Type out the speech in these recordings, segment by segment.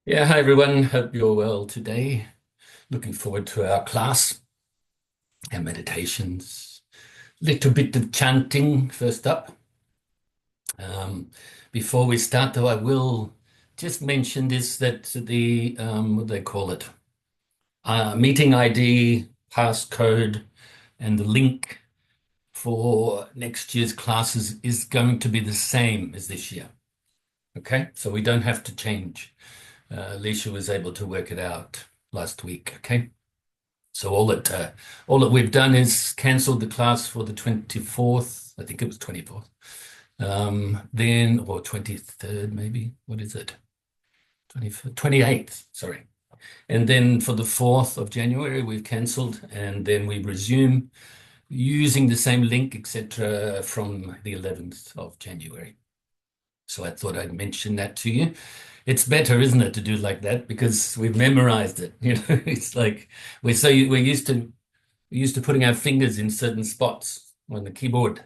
Yeah, hi everyone. Hope you're well today. Looking forward to our class and meditations. Little bit of chanting first up. Um, Before we start, though, I will just mention this that the what do they call it? Meeting ID, passcode, and the link for next year's classes is going to be the same as this year. Okay, so we don't have to change. Alicia was able to work it out last week. Okay. So all that we've done is cancelled the class for the 24th. I think it was 24th. Then or 23rd maybe. What is it? 28th, sorry. And then for the 4th of January we've cancelled, and then we resume using the same link, etc., from the 11th of January. So I thought I'd mention that to you. It's better, isn't it, to do it like that because we've memorized it. It's like we're used to putting our fingers in certain spots on the keyboard.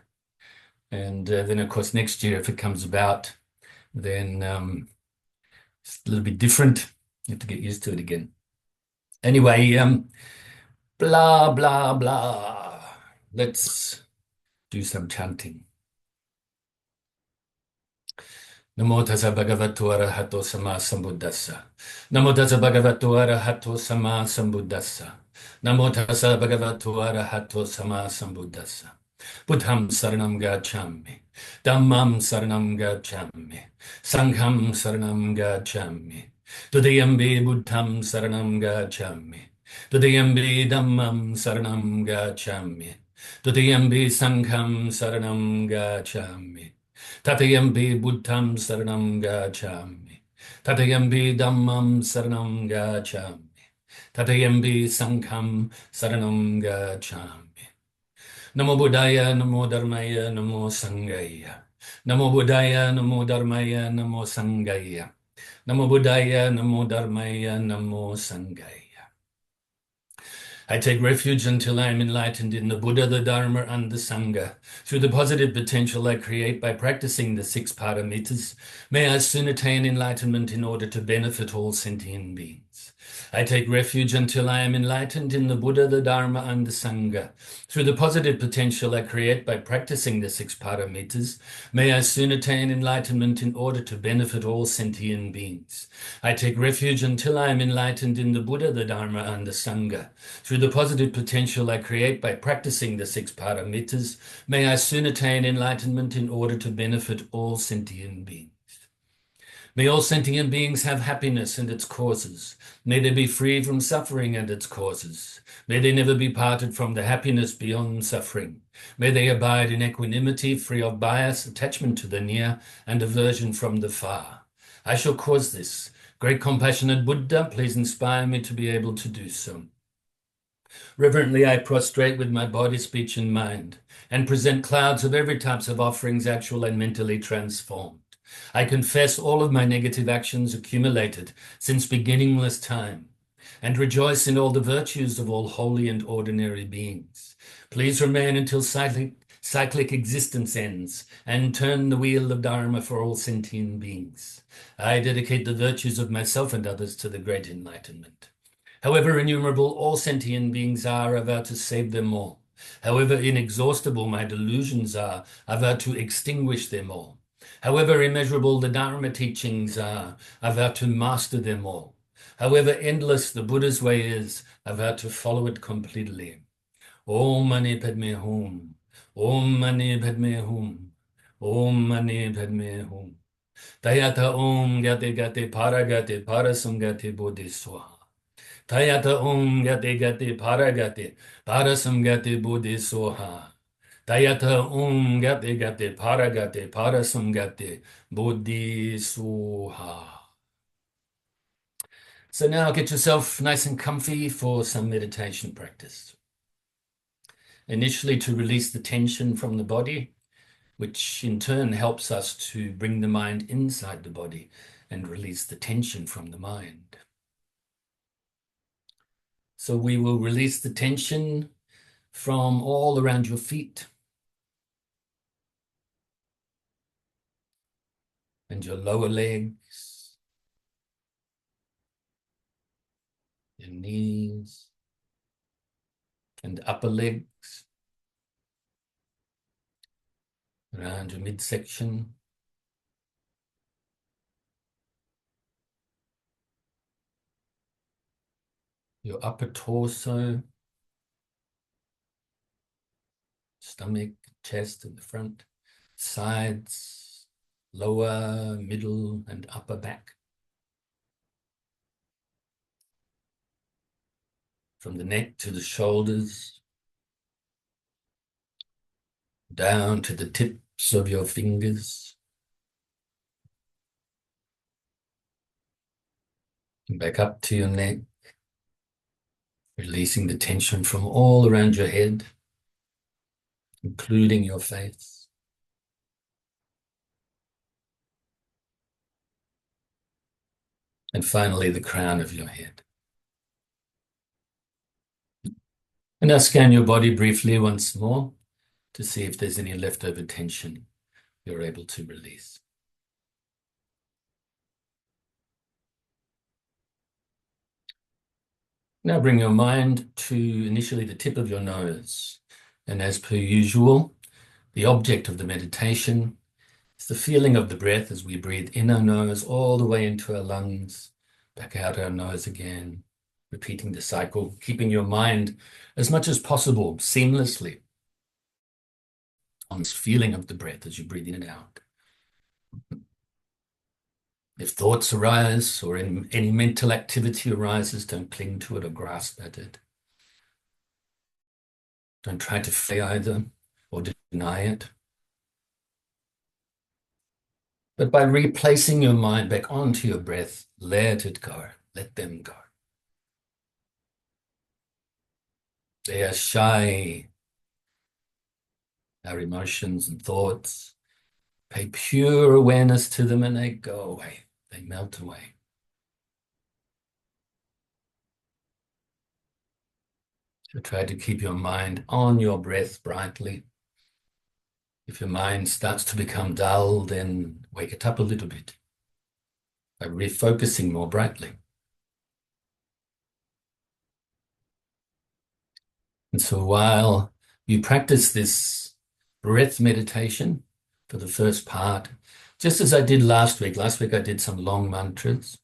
And then, of course, next year, if it comes about, then it's a little bit different. You have to get used to it again. Anyway, blah, blah, blah. Let's do some chanting. Namo Tassa Bhagavato Arahato Samma Sambuddhassa. Namo Tassa Bhagavato Arahato Samma Sambuddhassa. Namo Tassa Bhagavato Arahato Samma Sambuddhassa. Buddham saranam gacchami. Dhammam saranam gacchami. Sangham saranam gacchami. Dudayambi buddham saranam gacchami. Dudayambi dhammam saranam gacchami. Dudayambi sangham saranam gacchami. Tatayambi buddham saranam gacchami. Tatayambi dhammam saranam gacchami. Tatayambi sangham saranam gacchami. Namo Buddhaya, Namo Dharmaya, Namo Sanghaya. Namo Buddhaya, Namo Dharmaya, Namo Sanghaya. Namo Buddhaya, Namo Dharmaya, Namo Sanghaya. I take refuge until I am enlightened in the Buddha, the Dharma, and the Sangha. Through the positive potential I create by practicing the six paramitas, may I soon attain enlightenment in order to benefit all sentient beings. I take refuge until I am enlightened in the Buddha, the Dharma, and the Sangha. Through the positive potential I create by practicing the six paramitas, may I soon attain enlightenment in order to benefit all sentient beings. I take refuge until I am enlightened in the Buddha, the Dharma, and the Sangha. Through the positive potential I create by practicing the six paramitas, may I soon attain enlightenment in order to benefit all sentient beings. May all sentient beings have happiness and its causes. May they be free from suffering and its causes. May they never be parted from the happiness beyond suffering. May they abide in equanimity, free of bias, attachment to the near, and aversion from the far. I shall cause this. Great compassionate Buddha, please inspire me to be able to do so. Reverently I prostrate with my body, speech, and mind, and present clouds of every type of offerings, actual and mentally transformed. I confess all of my negative actions accumulated since beginningless time, and rejoice in all the virtues of all holy and ordinary beings. Please remain until cyclic existence ends, and turn the wheel of Dharma for all sentient beings. I dedicate the virtues of myself and others to the great enlightenment. However innumerable all sentient beings are, I vow to save them all. However inexhaustible my delusions are, I vow to extinguish them all. However immeasurable the Dharma teachings are, I vow to master them all. However endless the Buddha's way is, I vow to follow it completely. Om Mani Padme Hum. Om Mani Padme Hum. Om Mani Padme Hum. Tayata Om Gate Gate Paragate Parasamgate Bodhisattva. Tayata Om Gate Gate Paragate Parasamgate Bodhisattva. Tayata Om Gate Gate Paragate Parasamgate Bodhisattva. So now get yourself nice and comfy for some meditation practice. Initially to release the tension from the body, which in turn helps us to bring the mind inside the body and release the tension from the mind. So we will release the tension from all around your feet and your lower legs, your knees and upper legs, around your midsection, your upper torso, stomach, chest in the front, sides, lower, middle, and upper back. From the neck to the shoulders, down to the tips of your fingers, and back up to your neck, releasing the tension from all around your head, including your face. And finally, the crown of your head. And now scan your body briefly once more to see if there's any leftover tension you're able to release. Now bring your mind to initially the tip of your nose. And as per usual, the object of the meditation is the feeling of the breath as we breathe in our nose all the way into our lungs, back out our nose again, repeating the cycle, keeping your mind as much as possible seamlessly on this feeling of the breath as you breathe in and out. If thoughts arise or any mental activity arises, don't cling to it or grasp at it. Don't try to flee either or deny it. But by replacing your mind back onto your breath, let it go. Let them go. They are shy, our emotions and thoughts. Pay pure awareness to them and they go away. They melt away. So try to keep your mind on your breath brightly. If your mind starts to become dull, then wake it up a little bit by refocusing more brightly. And so while you practice this breath meditation for the first part, just as I did last week I did some long mantras,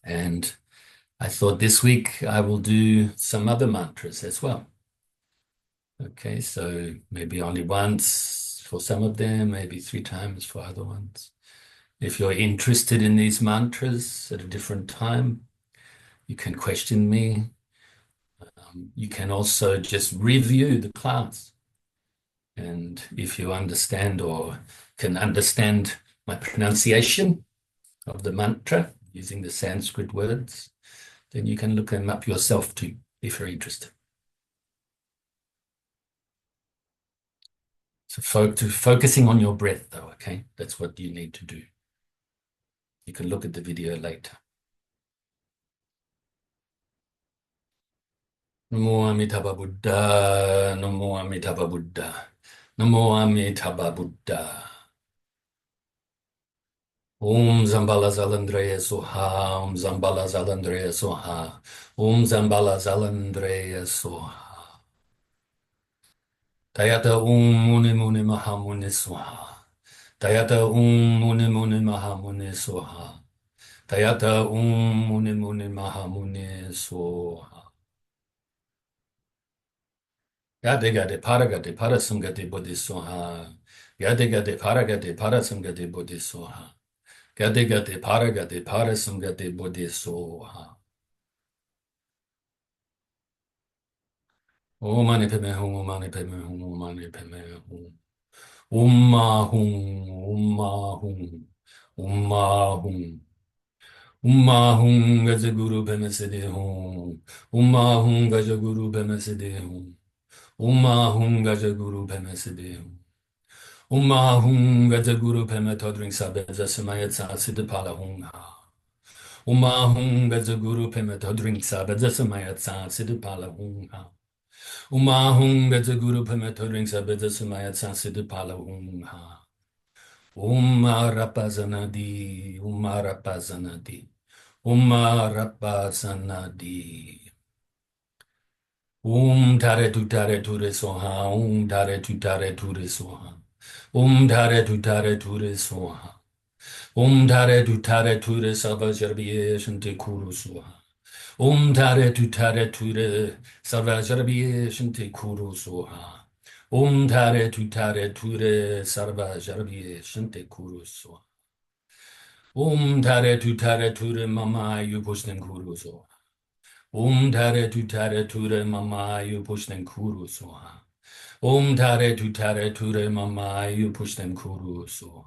and I thought this week I will do some other mantras as well. Okay, so maybe only once for some of them, maybe 3 times for other ones. If you're interested in these mantras at a different time, you can question me. You can also just review the class. And if you understand or can understand my pronunciation of the mantra using the Sanskrit words, then you can look them up yourself too, if you're interested. So focusing on your breath though, okay? That's what you need to do. You can look at the video later. Namo Amitabha Buddha, Namo Amitabha Buddha, Namo Amitabha Buddha. Om Zambala Zalandreya Soha, Om Zambala Zalandreya Soha, Om Zambala Zalandreya Soha. Tayata Muni Muni Mahamuni Soha. Tayata Muni Muni Mahamuni Soha. Tayata Muni Muni Mahamuni Soha. Gade Gade Parasamgati Bodhisoha. Gade Gade Parasamgati Bodhisoha. Gade Gade Parasamgati Bodhisoha. Om Mani Padme Hum, Om Mani Padme Hum, Om Mani Padme Hum. Om Hum, Om Hum, Om Hum. Om Hum Gajaguru Padme Siddhi Hum. Om Hum Gajaguru Padme Siddhi Hum. Om Hum Gajaguru Padme Siddhi Hum. Om Hum Gajaguru Padme Todring Sabeza Samayat Siddhi Pala Hum Ha. Om Hum Gajaguru Padme Todring Sabeza Samayat Siddhi Pala Hum Ha. Om Hum Gajaguru Padme Todring Sabeza Samayat Siddhi Pala Hum Ha. Om Rapazanadi, Om Rapazanadi. Rapa Sanadi. Tare ture soha. Tare ture soha. Tare ture soha. Tare ture Sarva Jarbiye Shante Kuru soha. Tare ture Sarva Jarbiye Shante Kuru soha. Tare ture Sarva Jarbiye Shante Kuru soha. Tare ture Mama Yupushten Kuru soha. Tare ture Mama Yupushten Kuru soha. Tare ture Mama Yupushten Kuru soha.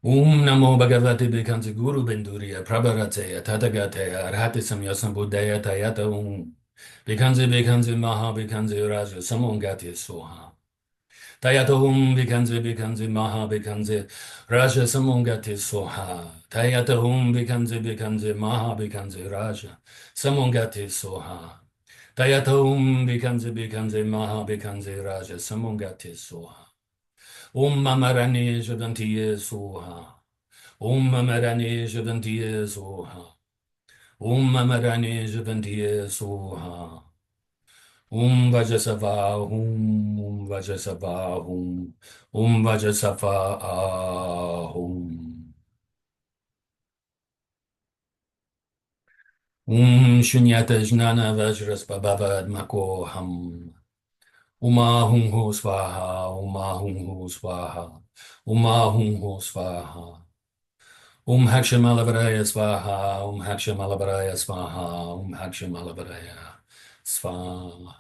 Namo Bhagavate Bekhanse Guru Benduriya Prabharateya Tathagateya Arhate Samyasam Buddhaya Tayata Bekhanse Maha Bekhanse Raja Samongati Soha Tayata Bekhanse Maha Bekhanse Raja Samongati Soha Tayata Bekhanse Maha Bekhanse Raja Samongati Soha Tayata Bekhanse Maha Bekhanse Raja Samongati Soha Mamarani Jadantiye Soha Mamarani Javantiya Soha. Mamarani Javantiya Soha. Vajasava Vajasava Vajasava Ahum. Shunyata Jnana Vajras Babavad Makoham. Ho Swaha. Ho Swaha. Ho Swaha. Hakshamalavadaya Swaha, Hakshamalavadaya Swaha, Hakshamalavadaya Swaha.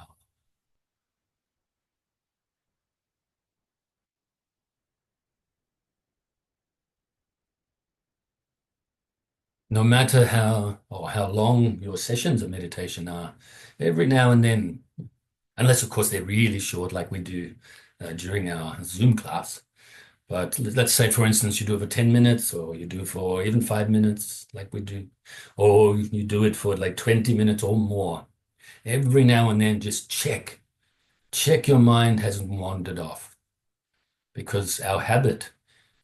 No matter how long your sessions of meditation are, every now and then, unless of course they're really short, like we do during our Zoom class. But let's say, for instance, you do it for 10 minutes, or you do it for even 5 minutes, like we do, or you do it for like 20 minutes or more. Every now and then, just check your mind hasn't wandered off, because our habit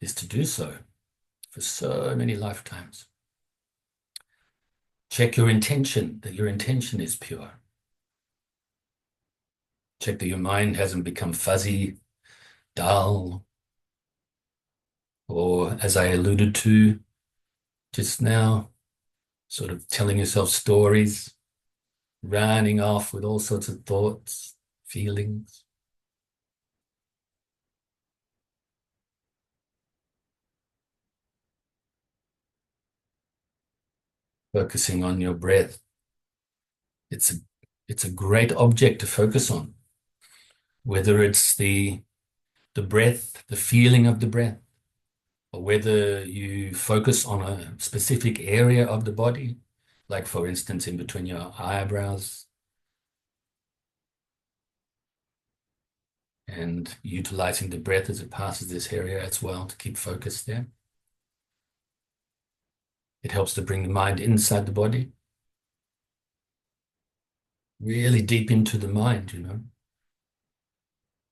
is to do so for so many lifetimes. Check your intention, that your intention is pure. Check that your mind hasn't become fuzzy, dull, or as I alluded to just now, sort of telling yourself stories, running off with all sorts of thoughts, feelings. Focusing on your breath. It's a great object to focus on, whether it's the breath, the feeling of the breath, or whether you focus on a specific area of the body, like for instance, in between your eyebrows, and utilizing the breath as it passes this area as well to keep focus there. It helps to bring the mind inside the body, really deep into the mind,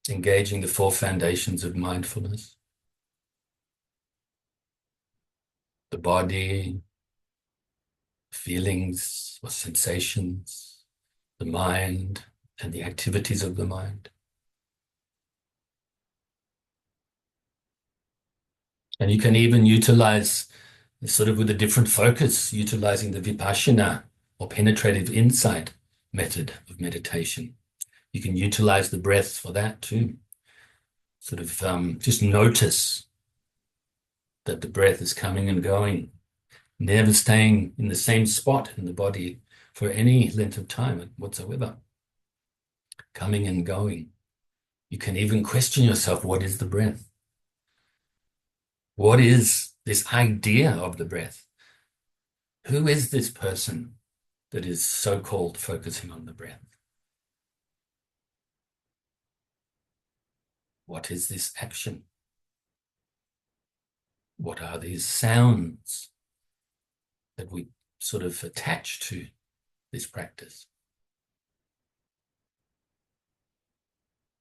engaging the four foundations of mindfulness: the body, feelings or sensations, the mind, and the activities of the mind. And you can even utilize, sort of with a different focus, utilizing the Vipassana or penetrative insight method of meditation. You can utilize the breath for that too. Sort of just notice that the breath is coming and going, never staying in the same spot in the body for any length of time whatsoever. Coming and going. You can even question yourself, what is the breath? What is this idea of the breath? Who is this person that is so-called focusing on the breath? What is this action? What are these sounds that we sort of attach to this practice?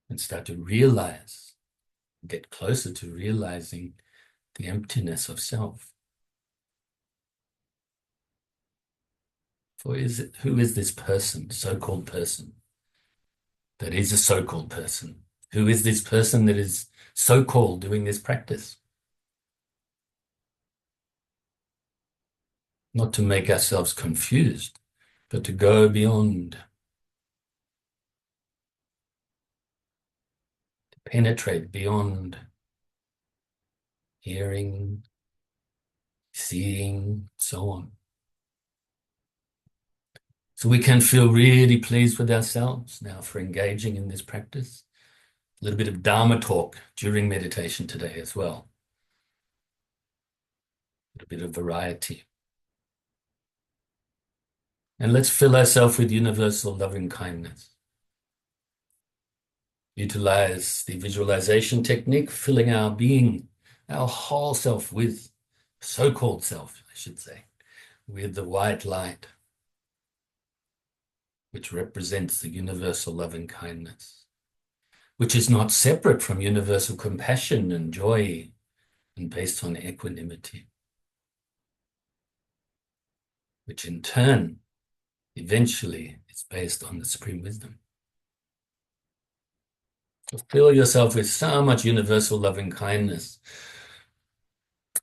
And start to realize, get closer to realizing the emptiness of self. For who is this person, so-called person, that is a so-called person? Who is this person that is so-called doing this practice? Not to make ourselves confused, but to go beyond, to penetrate beyond hearing, seeing, so on. So we can feel really pleased with ourselves now for engaging in this practice. A little bit of Dharma talk during meditation today as well. A little bit of variety. And let's fill ourselves with universal loving kindness. Utilize the visualization technique, filling our being, our whole self with, so-called self, I should say, with the white light, which represents the universal loving kindness, which is not separate from universal compassion and joy and based on equanimity, which in turn, eventually, is based on the supreme wisdom. So fill yourself with so much universal loving kindness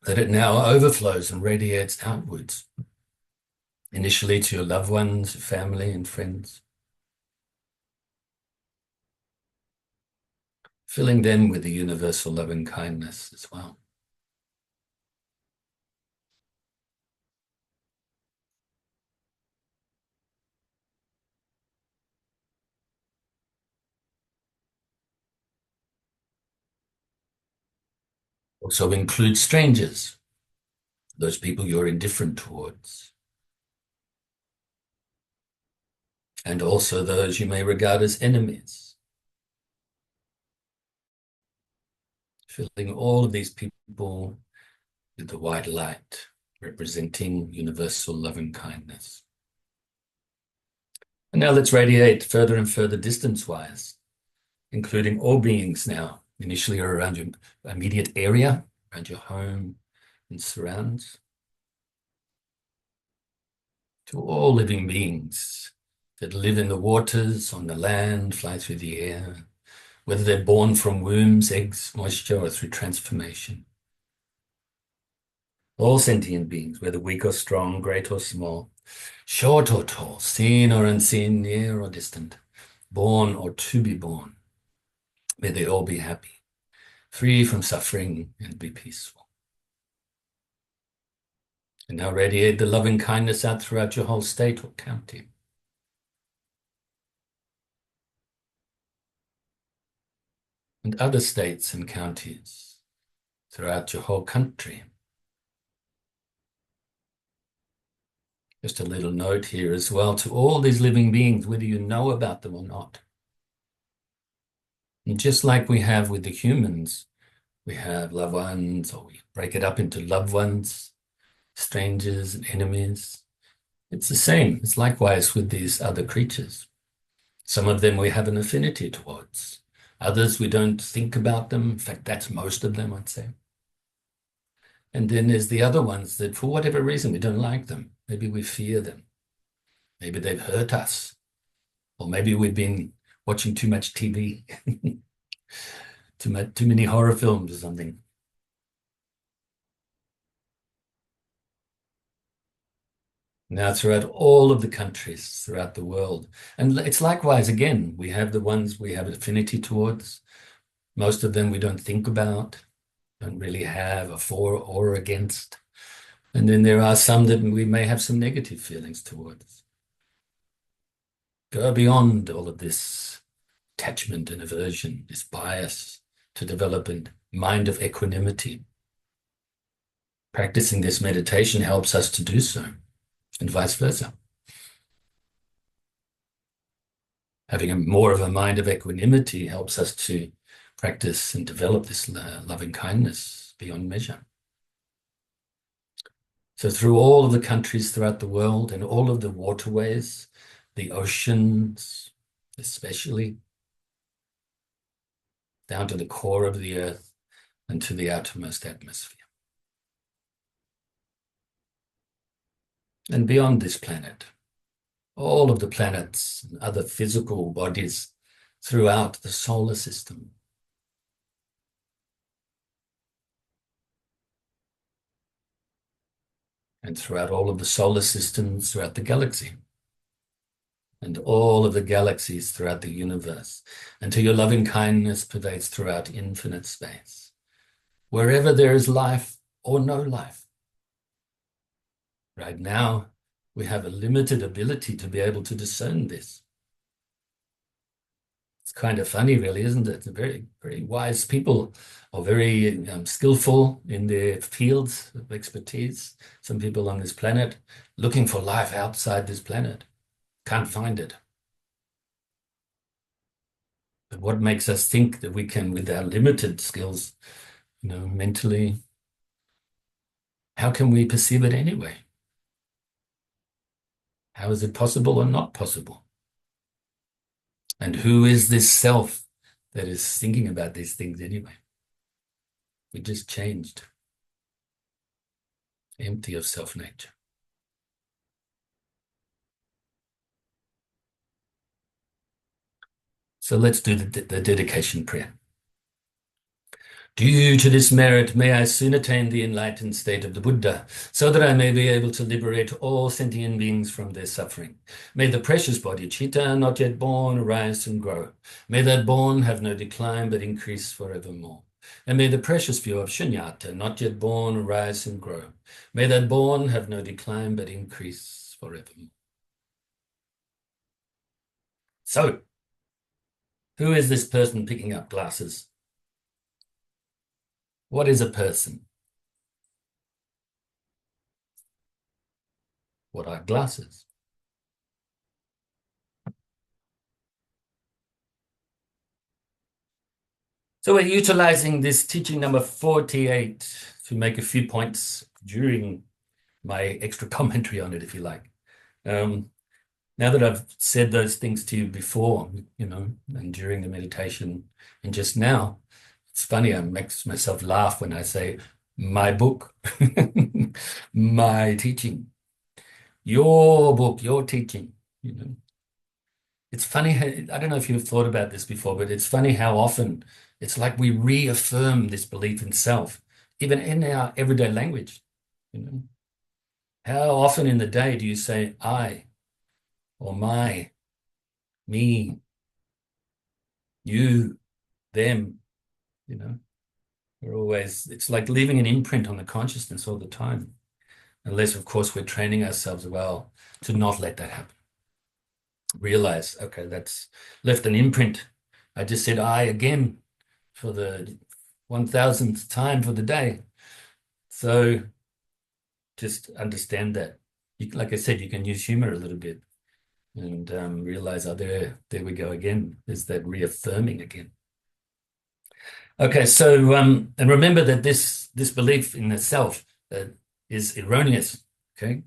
that it now overflows and radiates outwards, initially to your loved ones, family, and friends, filling them with the universal loving kindness as well. Also include strangers, those people you're indifferent towards, and also those you may regard as enemies. Filling all of these people with the white light, representing universal loving kindness. And now let's radiate further and further distance-wise, including all beings now, initially around your immediate area, around your home and surrounds, to all living beings that live in the waters, on the land, fly through the air, whether they're born from wombs, eggs, moisture, or through transformation. All sentient beings, whether weak or strong, great or small, short or tall, seen or unseen, near or distant, born or to be born, may they all be happy, free from suffering, and be peaceful. And now radiate the loving kindness out throughout your whole state or county. And other states and counties throughout your whole country. Just a little note here as well to all these living beings, whether you know about them or not. And just like we have with the humans, we have loved ones, or we break it up into loved ones, strangers and enemies. It's the same. It's likewise with these other creatures. Some of them we have an affinity towards. Others we don't think about them. In fact, that's most of them, I'd say. And then there's the other ones that for whatever reason we don't like them. Maybe we fear them. Maybe they've hurt us. Or maybe we've been watching too much TV, too many horror films or something. Now throughout all of the countries throughout the world. And it's likewise, again, we have the ones we have affinity towards. Most of them we don't think about, don't really have a for or against. And then there are some that we may have some negative feelings towards. Go beyond all of this attachment and aversion, this bias, to develop a mind of equanimity. Practicing this meditation helps us to do so, and vice versa. Having more of a mind of equanimity helps us to practice and develop this loving kindness beyond measure. So through all of the countries throughout the world and all of the waterways, the oceans especially, down to the core of the earth and to the outermost atmosphere. And beyond this planet, all of the planets and other physical bodies throughout the solar system. And throughout all of the solar systems throughout the galaxy. And all of the galaxies throughout the universe, until your loving kindness pervades throughout infinite space. Wherever there is life or no life. Right now, we have a limited ability to be able to discern this. It's kind of funny, really, isn't it? Very, very wise people are very skillful in their fields of expertise. Some people on this planet looking for life outside this planet. Can't find it. But what makes us think that we can, with our limited skills, mentally, how can we perceive it anyway? How is it possible or not possible? And who is this self that is thinking about these things anyway? We just changed. Empty of self-nature. So let's do the dedication prayer. Due to this merit, may I soon attain the enlightened state of the Buddha, so that I may be able to liberate all sentient beings from their suffering. May the precious Bodhicitta, not yet born, arise and grow. May that born have no decline, but increase forevermore. And may the precious view of Shunyata, not yet born, arise and grow. May that born have no decline, but increase forevermore. So, who is this person picking up glasses? What is a person? What are glasses? So we're utilizing this teaching number 48 to make a few points during my extra commentary on it, if you like. Now that I've said those things to you before, and during the meditation and just now, it's funny, I make myself laugh when I say my book, my teaching, your book, your teaching, It's funny, I don't know if you've thought about this before, but it's funny how often it's like we reaffirm this belief in self, even in our everyday language. How often in the day do you say I or my, me, you, them? We're always, it's like leaving an imprint on the consciousness all the time. Unless, of course, we're training ourselves well to not let that happen. Realize, okay, that's left an imprint. I just said I again for the 1000th time for the day. So just understand that. Like I said, you can use humor a little bit and realize, oh, there we go again. There's that reaffirming again. Okay, so and remember that this belief in the self is erroneous. Okay,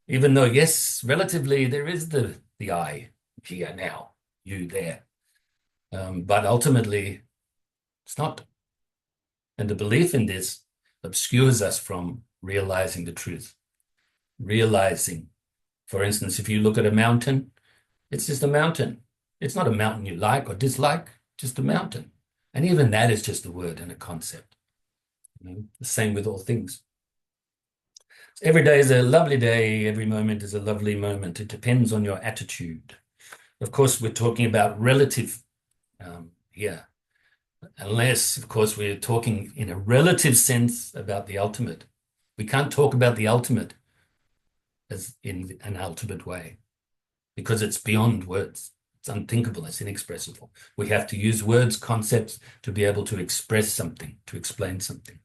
even though yes, relatively there is the I here now, you there, but ultimately it's not. And the belief in this obscures us from realizing the truth. Realizing, for instance, if you look at a mountain, it's just a mountain. It's not a mountain you like or dislike, just a mountain. And even that is just a word and a concept. The same with all things. So every day is a lovely day. Every moment is a lovely moment. It depends on your attitude. Of course, we're talking about relative here. Unless, of course, we're talking in a relative sense about the ultimate. We can't talk about the ultimate as in an ultimate way because it's beyond words. It's unthinkable, it's inexpressible. We have to use words, concepts to be able to express something, to explain something.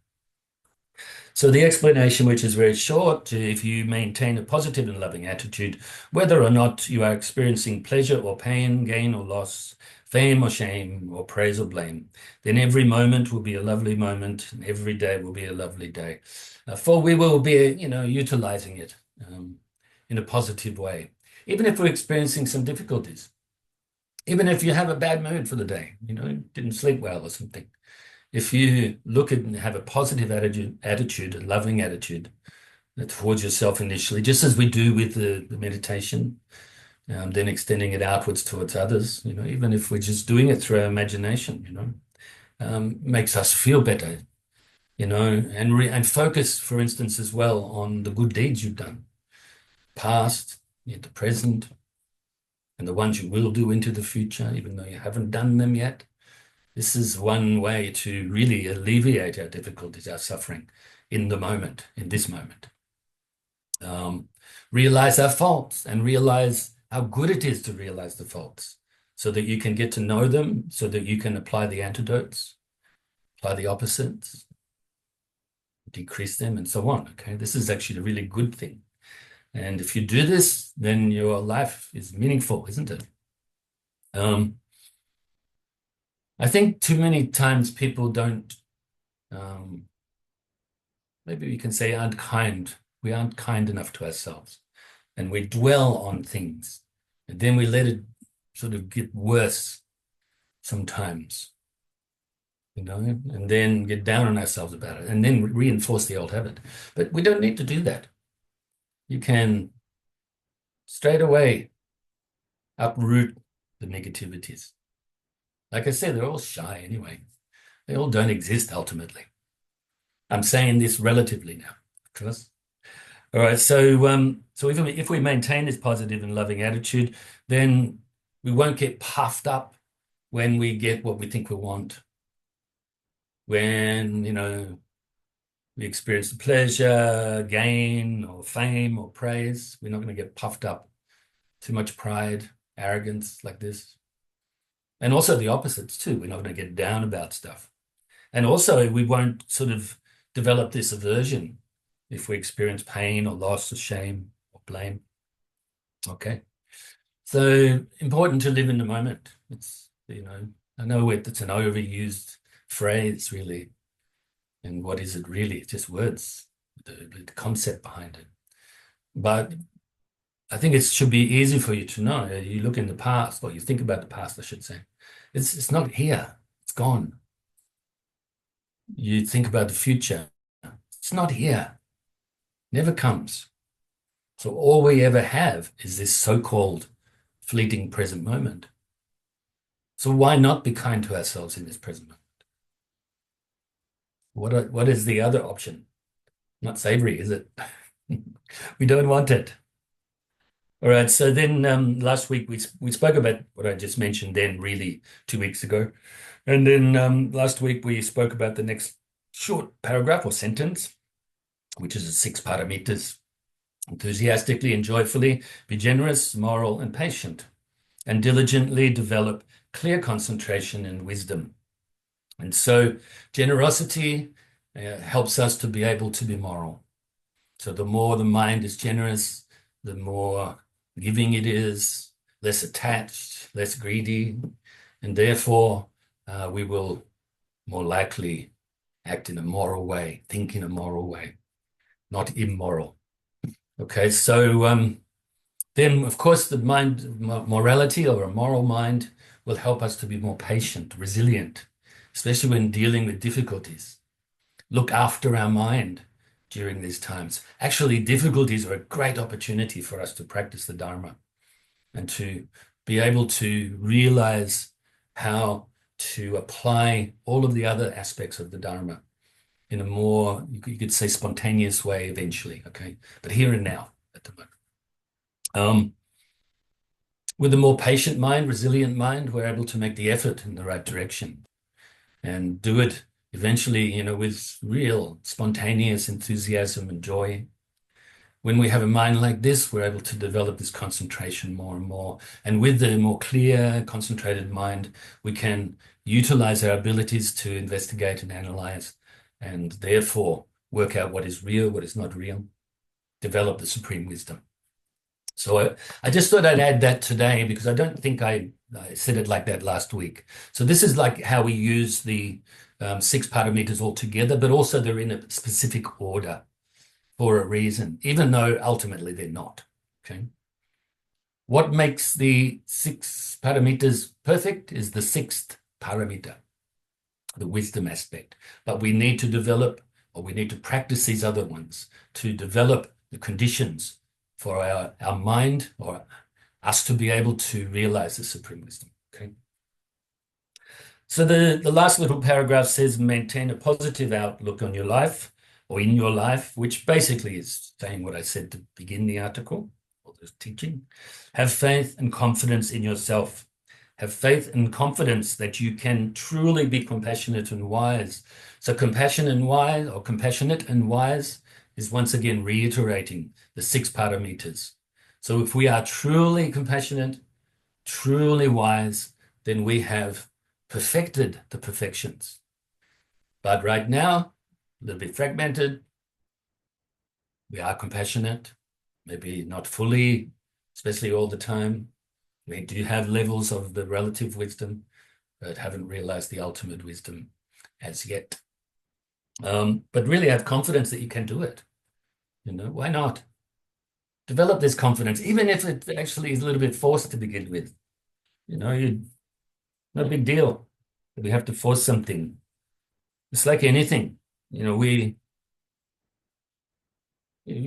So the explanation, which is very short, if you maintain a positive and loving attitude, whether or not you are experiencing pleasure or pain, gain or loss, fame or shame, or praise or blame, then every moment will be a lovely moment, and every day will be a lovely day. For we will be, utilizing it in a positive way, even if we're experiencing some difficulties. Even if you have a bad mood for the day, didn't sleep well or something. If you look at and have a positive attitude, a loving attitude, towards yourself initially, just as we do with the meditation, then extending it outwards towards others, even if we're just doing it through our imagination, makes us feel better, and focus, for instance, as well on the good deeds you've done, past, the present, and the ones you will do into the future, even though you haven't done them yet. This is one way to really alleviate our difficulties, our suffering in the moment, in this moment. Realize our faults and realize how good it is to realize the faults so that you can get to know them, so that you can apply the antidotes, apply the opposites, decrease them, and so on. Okay, this is actually a really good thing. And if you do this, then your life is meaningful, isn't it? I think too many times people don't, maybe we can say aren't kind. We aren't kind enough to ourselves. And we dwell on things. And then we let it sort of get worse sometimes, and then get down on ourselves about it, and then reinforce the old habit. But we don't need to do that. You can straight away uproot the negativities. Like I said, they're all shy anyway. They all don't exist ultimately. I'm saying this relatively now, of course. All right, so if we maintain this positive and loving attitude, then we won't get puffed up when we get what we think we want. When, we experience the pleasure, gain, or fame, or praise, we're not going to get puffed up. Too much pride, arrogance like this. And also the opposites too. We're not going to get down about stuff. And also we won't sort of develop this aversion if we experience pain or loss or shame or blame. Okay. So important to live in the moment. It's, I know it's an overused phrase really. And what is it really? It's just words, the concept behind it. But I think it should be easy for you to know. You look in the past, or you think about the past, I should say. It's not here. It's gone. You think about the future. It's not here. Never comes. So all we ever have is this so-called fleeting present moment. So why not be kind to ourselves in this present moment? What is the other option? Not savory, is it? We don't want it. All right. So then last week we spoke about what I just mentioned then, really 2 weeks ago, and then last week we spoke about the next short paragraph or sentence, which is the 6 paramitas: enthusiastically and joyfully be generous, moral, and patient, and diligently develop clear concentration and wisdom. And so generosity helps us to be able to be moral. So the more the mind is generous, the more giving it is, less attached, less greedy, and therefore we will more likely act in a moral way, think in a moral way, not immoral. Okay, so then of course the mind, morality or a moral mind will help us to be more patient, resilient, especially when dealing with difficulties. Look after our mind during these times. Actually, difficulties are a great opportunity for us to practice the Dharma and to be able to realize how to apply all of the other aspects of the Dharma in a more, you could say, spontaneous way eventually, okay? But here and now at the moment. With a more patient mind, resilient mind, we're able to make the effort in the right direction and do it eventually, with real spontaneous enthusiasm and joy. When we have a mind like this, we're able to develop this concentration more and more. And with the more clear, concentrated mind, we can utilize our abilities to investigate and analyze, and therefore work out what is real, what is not real, develop the supreme wisdom. So I just thought I'd add that today because I don't think I said it like that last week. So this is like how we use the 6 paramitas all together, but also they're in a specific order for a reason, even though ultimately they're not. Okay. What makes the 6 paramitas perfect is the 6th paramita, the wisdom aspect. But we need to develop or we need to practice these other ones to develop the conditions for our mind or us to be able to realize the supreme wisdom. Okay. So the last little paragraph says maintain a positive outlook on your life or in your life, which basically is saying what I said to begin the article or the teaching. Have faith and confidence in yourself. Have faith and confidence that you can truly be compassionate and wise. So compassion and wise, or compassionate and wise, is once again reiterating the 6 parameters. So if we are truly compassionate, truly wise, then we have perfected the perfections. But right now, a little bit fragmented. We are compassionate, maybe not fully, especially all the time. We do have levels of the relative wisdom, but haven't realized the ultimate wisdom as yet. But really have confidence that you can do it. Why not? Develop this confidence, even if it actually is a little bit forced to begin with. Not a big deal. We have to force something. It's like anything. You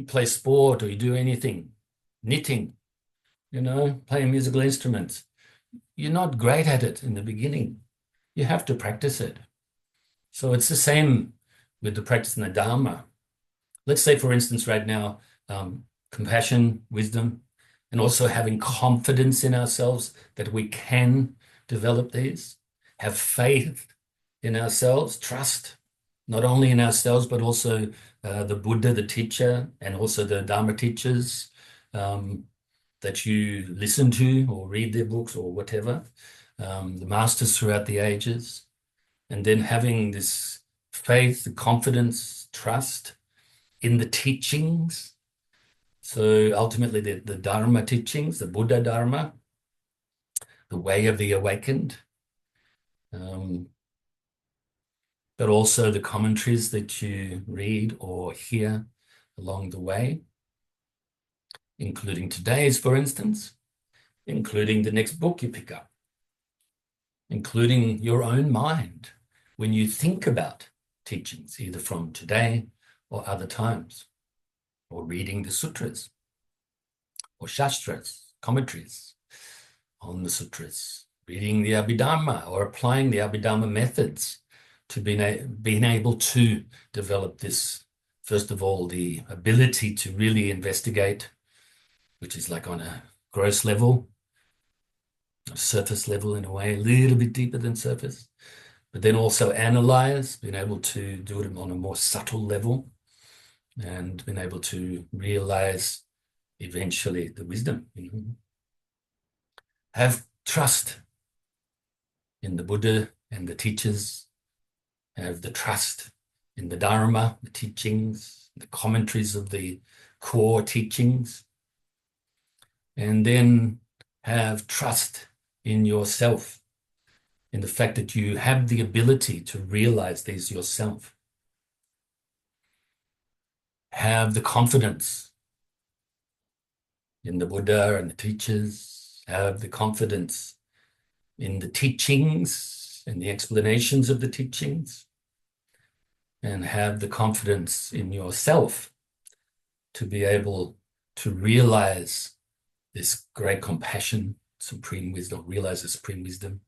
play sport or you do anything, knitting, playing musical instruments. You're not great at it in the beginning. You have to practice it. So it's the same with the practice in the Dharma. Let's say, for instance, right now, compassion, wisdom, and also having confidence in ourselves that we can develop these, have faith in ourselves, trust, not only in ourselves, but also the Buddha, the teacher, and also the Dharma teachers that you listen to or read their books or whatever, the masters throughout the ages, and then having this faith, confidence, trust in the teachings. So ultimately the Dharma teachings, the Buddha Dharma, the way of the awakened, but also the commentaries that you read or hear along the way, including today's, for instance, including the next book you pick up, including your own mind when you think about teachings, either from today or other times, or reading the sutras or shastras, commentaries on the sutras, reading the Abhidharma or applying the Abhidharma methods to being able to develop this, first of all, the ability to really investigate, which is like on a gross level, a surface level in a way, a little bit deeper than surface, but then also analyze, being able to do it on a more subtle level, and being able to realize eventually the wisdom. Have trust in the Buddha and the teachers. Have the trust in the Dharma, the teachings, the commentaries of the core teachings. And then have trust in yourself, in the fact that you have the ability to realize these yourself. Have the confidence in the Buddha and the teachers. Have the confidence in the teachings and the explanations of the teachings. And have the confidence in yourself to be able to realize this great compassion, supreme wisdom, realize the supreme wisdom.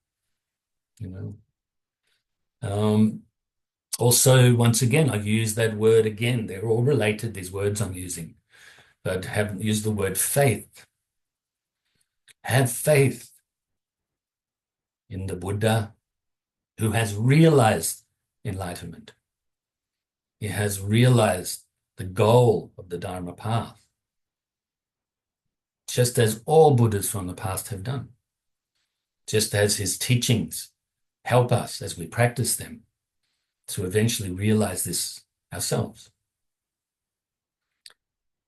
Also, once again, I use that word again. They're all related, these words I'm using, but haven't used the word faith. Have faith in the Buddha who has realized enlightenment. He has realized the goal of the Dharma path, just as all Buddhas from the past have done, just as his teachings help us as we practice them to eventually realize this ourselves.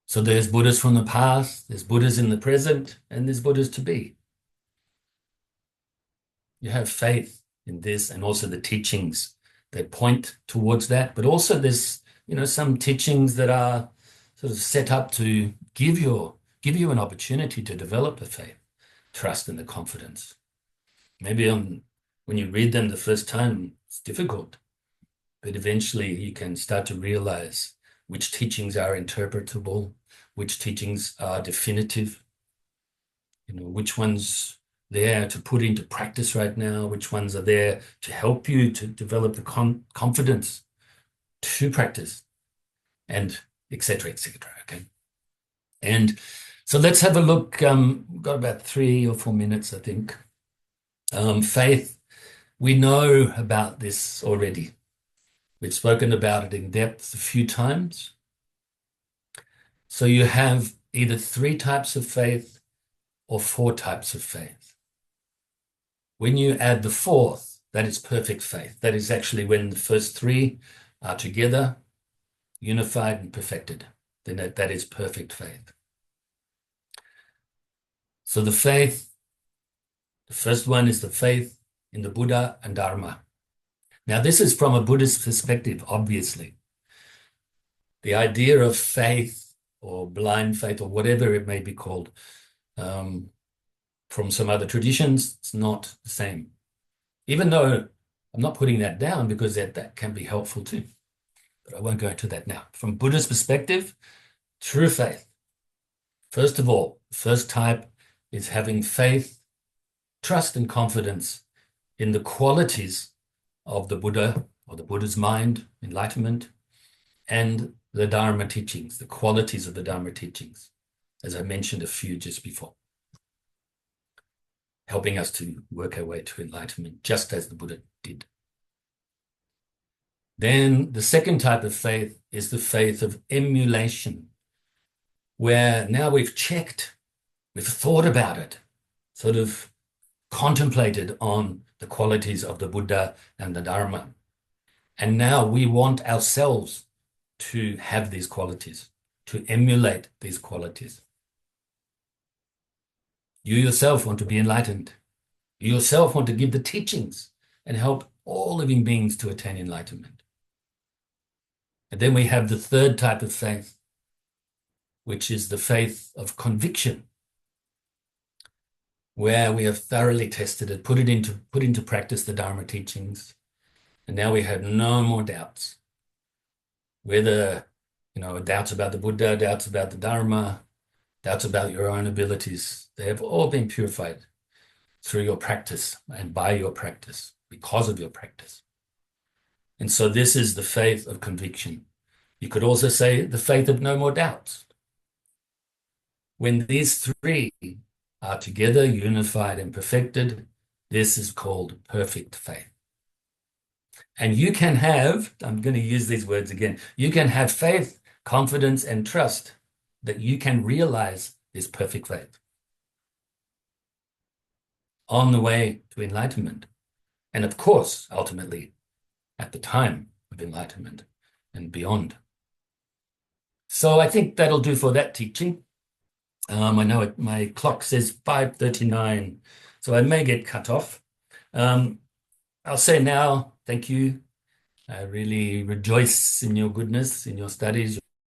So there's Buddhas from the past, there's Buddhas in the present, and there's Buddhas to be. You have faith in this and also the teachings that point towards that, but also there's, some teachings that are sort of set up to give you an opportunity to develop the faith, trust, and the confidence. Maybe when you read them the first time, it's difficult. but eventually you can start to realize which teachings are interpretable, which teachings are definitive, which ones there to put into practice right now, which ones are there to help you to develop the confidence to practice, and etc., etc. Okay. And so let's have a look. We've got about 3 or 4 minutes, I think. Faith, we know about this already. We've spoken about it in depth a few times. So you have either 3 types of faith or 4 types of faith. When you add the 4th, that is perfect faith. That is actually when the first 3 are together, unified and perfected. Then that is perfect faith. So the first one is the faith in the Buddha and Dharma. Now, this is from a Buddhist perspective, obviously. The idea of faith or blind faith or whatever it may be called, from some other traditions, it's not the same. Even though I'm not putting that down because that can be helpful too. But I won't go into that now. From Buddhist perspective, true faith. First of all, the first type is having faith, trust and confidence in the qualities of the Buddha or the Buddha's mind, enlightenment, and the Dharma teachings, the qualities of the Dharma teachings, as I mentioned a few just before, helping us to work our way to enlightenment, just as the Buddha did. Then the second type of faith is the faith of emulation, where now we've checked, we've thought about it, sort of contemplated on the qualities of the Buddha and the Dharma. And now we want ourselves to have these qualities, to emulate these qualities. You yourself want to be enlightened. You yourself want to give the teachings and help all living beings to attain enlightenment. And then we have the third type of faith, which is the faith of conviction, where we have thoroughly tested it, put into practice the Dharma teachings, and now we have no more doubts. Whether, doubts about the Buddha, doubts about the Dharma, doubts about your own abilities, they have all been purified through your practice and by your practice, because of your practice. And so this is the faith of conviction. You could also say the faith of no more doubts. When these 3 are together, unified and perfected, this is called perfect faith. And you can have, I'm going to use these words again, you can have faith, confidence, and trust that you can realize this perfect faith on the way to enlightenment. And of course, ultimately, at the time of enlightenment and beyond. So I think that'll do for that teaching. I know my clock says 5:39, so I may get cut off. I'll say now, thank you. I really rejoice in your goodness, in your studies,